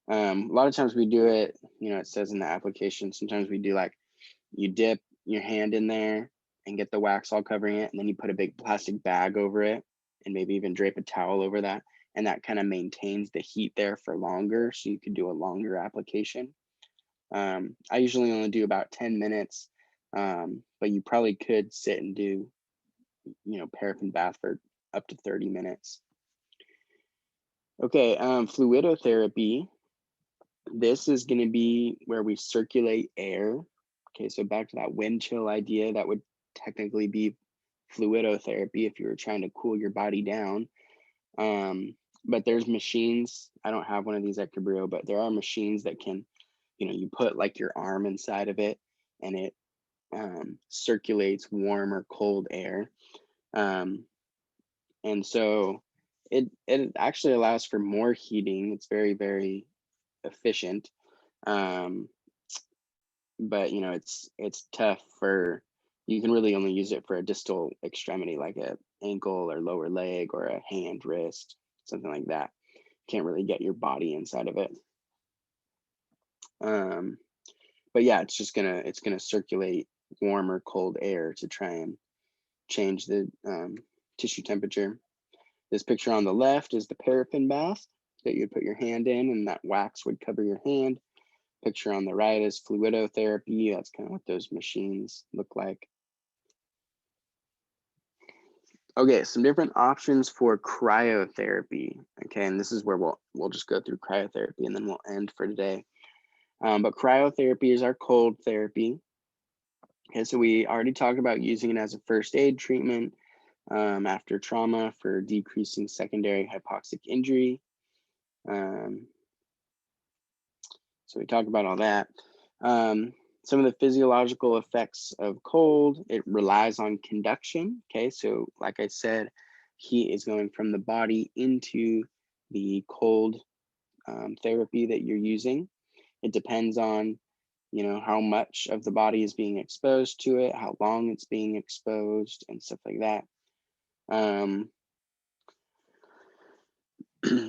A lot of times we do it, it says in the application, sometimes we do like, you dip your hand in there and get the wax all covering it, and then you put a big plastic bag over it and maybe even drape a towel over that. And that kind of maintains the heat there for longer, so you could do a longer application. I usually only do about 10 minutes, but you probably could sit and do, paraffin bath for up to 30 minutes. Okay, fluidotherapy. This is going to be where we circulate air. Okay, so back to that wind chill idea, that would technically be fluidotherapy if you were trying to cool your body down. But there's machines. I don't have one of these at Cabrillo, but there are machines that can, you put like your arm inside of it, and it circulates warm or cold air. And so it actually allows for more heating. It's very, very efficient. But it's tough for, you can really only use it for a distal extremity like a ankle or lower leg or a hand, wrist, something like that. Can't really get your body inside of it. But yeah, it's gonna circulate warm or cold air to try and change the tissue temperature. This picture on the left is the paraffin bath that you put your hand in, and that wax would cover your hand. Picture on the right is fluidotherapy. That's kind of what those machines look like. Okay, some different options for cryotherapy. Okay, and this is where we'll just go through cryotherapy and then we'll end for today. But cryotherapy is our cold therapy. Okay, so we already talked about using it as a first aid treatment after trauma for decreasing secondary hypoxic injury. So we talked about all that. Some of the physiological effects of cold, it relies on conduction. Okay, so like I said, heat is going from the body into the cold therapy that you're using. It depends on, how much of the body is being exposed to it, how long it's being exposed, and stuff like that.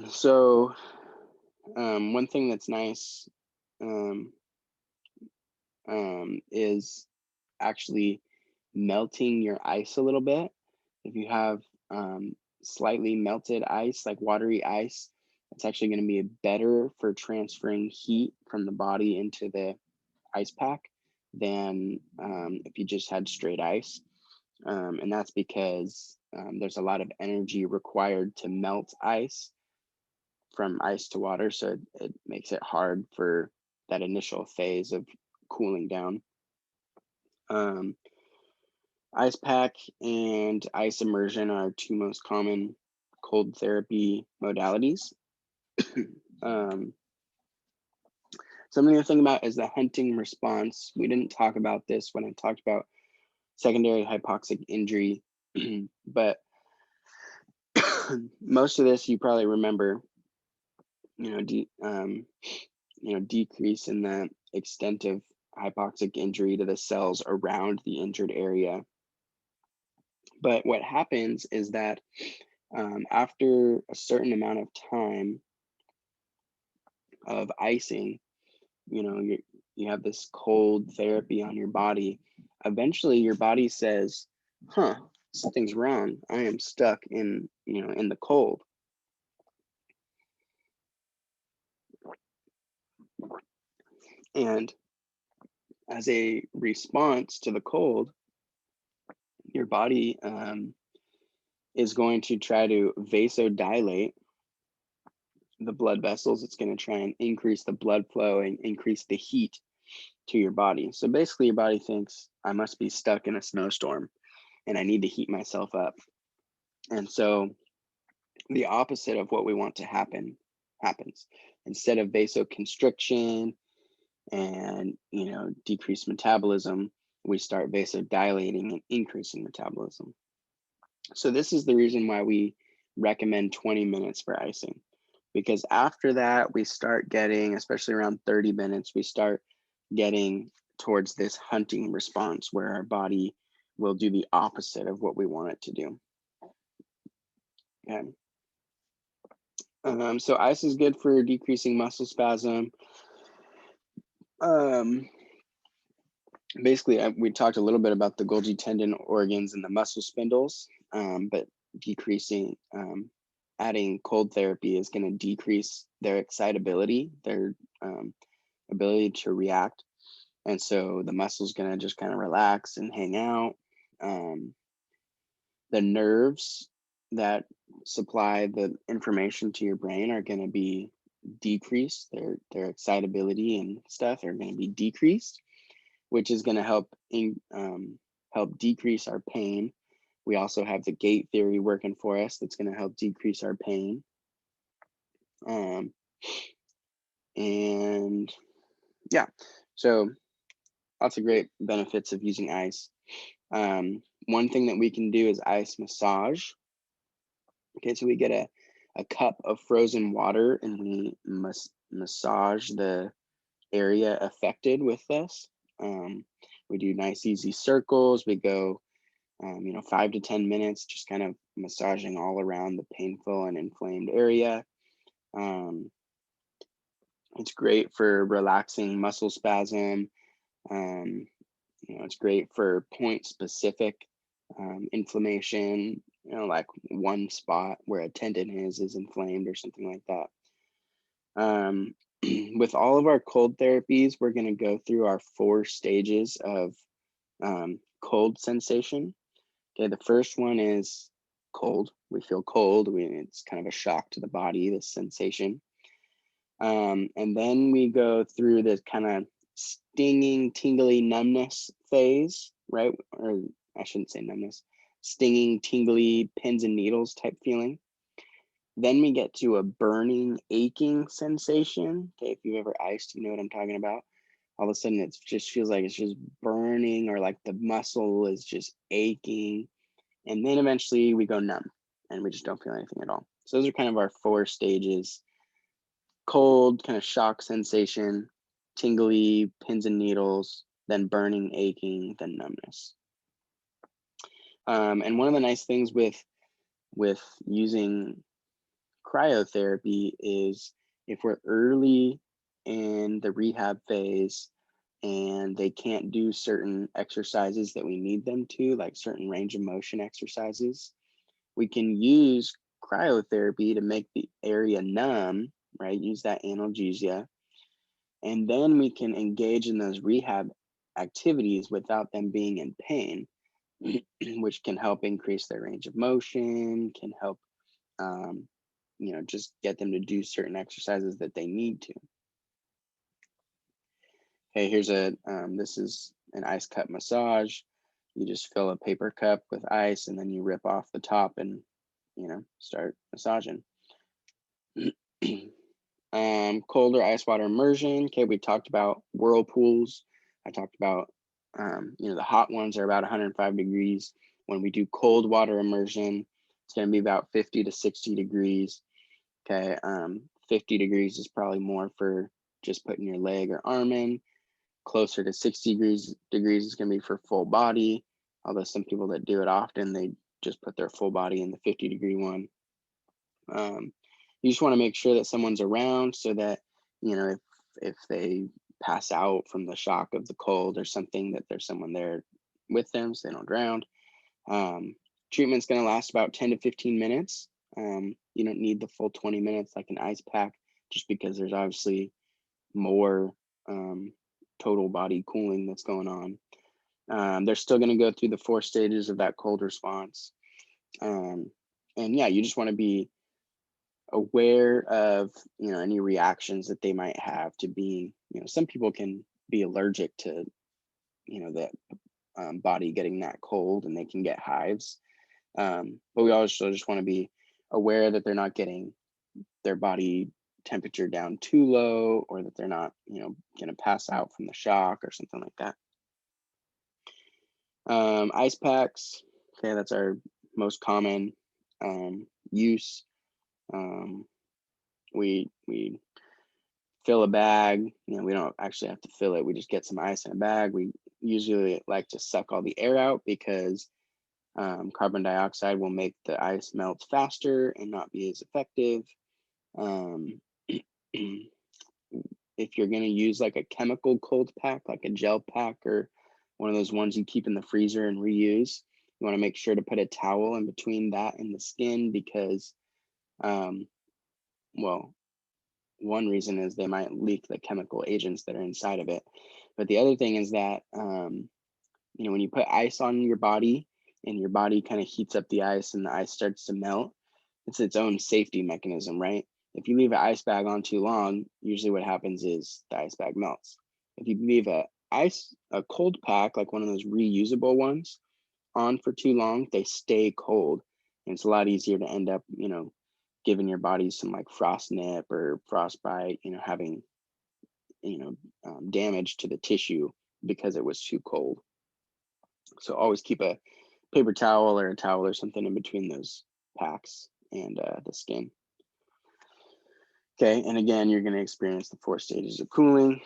So one thing that's nice is actually melting your ice a little bit. If you have slightly melted ice, like watery ice, it's actually going to be better for transferring heat from the body into the ice pack than if you just had straight ice. And that's because there's a lot of energy required to melt ice from ice to water. So it makes it hard for that initial phase of cooling down. Ice pack and ice immersion are two most common cold therapy modalities. Something to think about is the hunting response. We didn't talk about this when I talked about secondary hypoxic injury, but most of this you probably remember. Decrease in the extent of hypoxic injury to the cells around the injured area. But what happens is that after a certain amount of time of icing, you have this cold therapy on your body. Eventually, your body says, "Huh, something's wrong. I am stuck in the cold." And as a response to the cold, your body is going to try to vasodilate the blood vessels. It's going to try and increase the blood flow and increase the heat to your body. So basically, your body thinks, I must be stuck in a snowstorm and I need to heat myself up. And so the opposite of what we want to happen happens. Instead of vasoconstriction and decreased metabolism, we start vasodilating and increasing metabolism. So this is the reason why we recommend 20 minutes for icing, because after that we start getting, especially around 30 minutes, we start getting towards this hunting response where our body will do the opposite of what we want it to do. Okay. So ice is good for decreasing muscle spasm. Basically, we talked a little bit about the Golgi tendon organs and the muscle spindles, but adding cold therapy is going to decrease their excitability, their ability to react. And so the muscle's going to just kind of relax and hang out. The nerves that supply the information to your brain are going to be decreased. Their excitability and stuff are going to be decreased, which is going to help decrease our pain. We also have the gate theory working for us that's going to help decrease our pain. And yeah, so lots of great benefits of using ice. One thing that we can do is ice massage. Okay, so we get a cup of frozen water and we must massage the area affected with this. We do nice easy circles. We go 5 to 10 minutes, just kind of massaging all around the painful and inflamed area. It's great for relaxing muscle spasm. It's great for point specific inflammation, like one spot where a tendon is inflamed or something like that. With all of our cold therapies, we're going to go through our 4 stages of cold sensation. Okay, the first one is cold. We feel cold. It's kind of a shock to the body, this sensation. And then we go through this kind of stinging, tingly numbness phase, right? Or I shouldn't say numbness, stinging, tingly pins and needles type feeling. Then we get to a burning, aching sensation. Okay, if you've ever iced, you know what I'm talking about. All of a sudden, it just feels like it's just burning, or like the muscle is just aching. And then eventually we go numb and we just don't feel anything at all. So those are kind of our 4 stages: cold, kind of shock sensation, tingly pins and needles, then burning, aching, then numbness. And one of the nice things with using cryotherapy is if we're early in the rehab phase and they can't do certain exercises that we need them to, like certain range of motion exercises, we can use cryotherapy to make the area numb, right? Use that analgesia. And then we can engage in those rehab activities without them being in pain, which can help increase their range of motion, can help just get them to do certain exercises that they need to. Okay, here's this is an ice cup massage. You just fill a paper cup with ice and then you rip off the top and, start massaging. Colder ice water immersion. Okay, we talked about whirlpools. I talked about, the hot ones are about 105 degrees. When we do cold water immersion, it's going to be about 50 to 60 degrees. Okay, 50 degrees is probably more for just putting your leg or arm in. Closer to 60 degrees is going to be for full body. Although some people that do it often, they just put their full body in the 50-degree one. You just want to make sure that someone's around so that, if they pass out from the shock of the cold or something, that there's someone there with them so they don't drown. Treatment's going to last about 10 to 15 minutes. You don't need the full 20 minutes like an ice pack, just because there's obviously more total body cooling that's going on. They're still going to go through the 4 stages of that cold response. And yeah, you just want to be aware of any reactions that they might have to being, some people can be allergic to the body getting that cold, and they can get hives. But we also just want to be aware that they're not getting their body temperature down too low, or that they're not going to pass out from the shock or something like that. Ice packs. Okay, that's our most common use. We fill a bag. We don't actually have to fill it. We just get some ice in a bag. We usually like to suck all the air out because carbon dioxide will make the ice melt faster and not be as effective. If you're going to use like a chemical cold pack, like a gel pack or one of those ones you keep in the freezer and reuse, you want to make sure to put a towel in between that and the skin, because one reason is they might leak the chemical agents that are inside of it. But the other thing is that, when you put ice on your body and your body kind of heats up the ice and the ice starts to melt, it's its own safety mechanism, right? If you leave an ice bag on too long, usually what happens is the ice bag melts. If you leave a cold pack, like one of those reusable ones, on for too long, they stay cold. And it's a lot easier to end up, giving your body some like frost nip or frostbite, having, damage to the tissue because it was too cold. So always keep a paper towel or a towel or something in between those packs and the skin. Okay, and again, you're going to experience the 4 stages of cooling.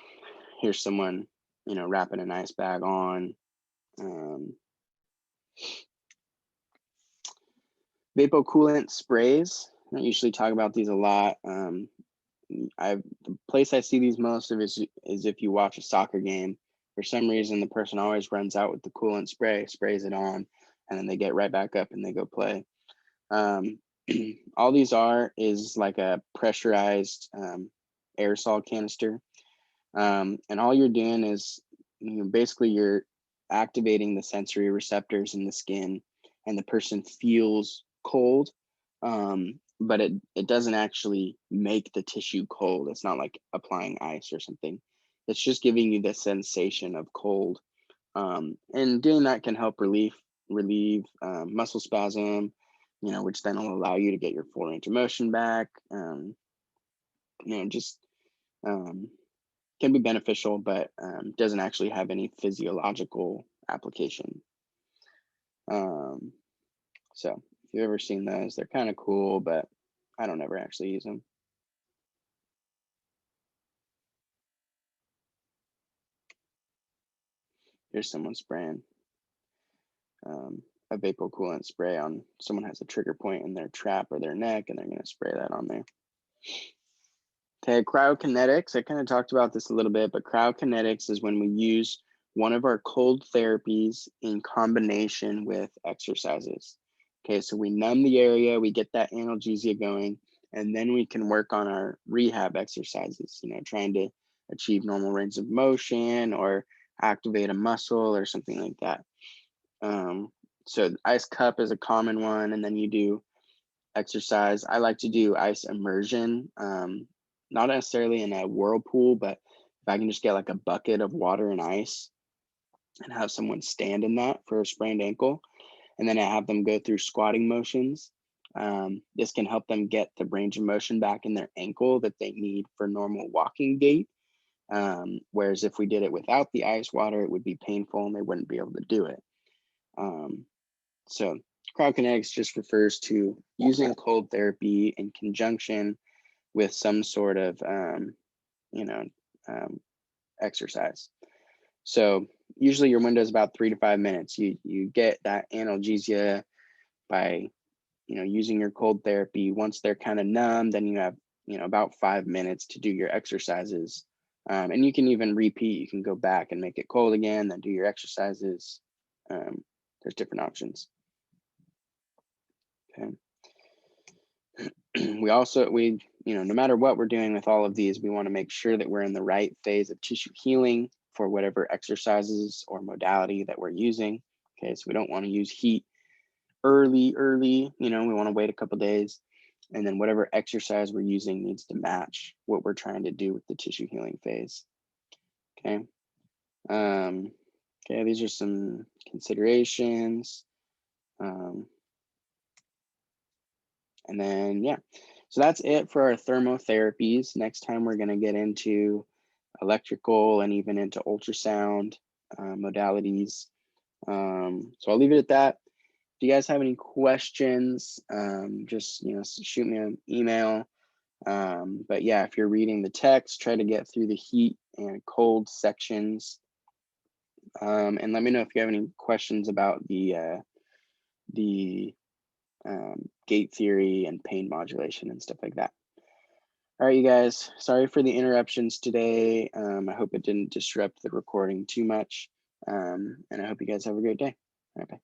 Here's someone, wrapping an ice bag on. Vapocoolant sprays. I don't usually talk about these a lot. The place I see these most of is if you watch a soccer game. For some reason, the person always runs out with the coolant spray, sprays it on and then they get right back up and they go play. All these is like a pressurized aerosol canister. And all you're doing is, basically you're activating the sensory receptors in the skin, and the person feels cold, but it doesn't actually make the tissue cold. It's not like applying ice or something. It's just giving you the sensation of cold. And doing that can help relieve muscle spasm, which then will allow you to get your full range of motion back. Just can be beneficial, but doesn't actually have any physiological application. So if you've ever seen those, they're kind of cool, but I don't ever actually use them. Here's someone spraying a vapocoolant spray on someone has a trigger point in their trap or their neck, and they're going to spray that on there. Okay, cryokinetics. I kind of talked about this a little bit, but cryokinetics is when we use one of our cold therapies in combination with exercises. Okay, so we numb the area, we get that analgesia going, and then we can work on our rehab exercises, trying to achieve normal range of motion or activate a muscle or something like that. So ice cup is a common one, and then you do exercise. I like to do ice immersion, not necessarily in a whirlpool, but if I can just get like a bucket of water and ice and have someone stand in that for a sprained ankle, and then I have them go through squatting motions. This can help them get the range of motion back in their ankle that they need for normal walking gait. Whereas if we did it without the ice water, it would be painful and they wouldn't be able to do it. So cryokinetics just refers to using cold therapy in conjunction with some sort of exercise. So usually your window is about 3 to 5 minutes. You get that analgesia by using your cold therapy. Once they're kind of numb, then you have about 5 minutes to do your exercises. And you can even repeat. You can go back and make it cold again, then do your exercises. There's different options. Okay. No matter what we're doing with all of these, we want to make sure that we're in the right phase of tissue healing for whatever exercises or modality that we're using. Okay, so we don't want to use heat early, we want to wait a couple days. And then whatever exercise we're using needs to match what we're trying to do with the tissue healing phase. Okay. Okay, these are some considerations. And then, yeah, so that's it for our thermotherapies. Next time we're going to get into electrical and even into ultrasound modalities. So I'll leave it at that. If you guys have any questions, just shoot me an email. But yeah, if you're reading the text, try to get through the heat and cold sections. And let me know if you have any questions about the gait theory and pain modulation and stuff like that. All right, you guys, sorry for the interruptions today. I hope it didn't disrupt the recording too much. And I hope you guys have a great day. All right, bye.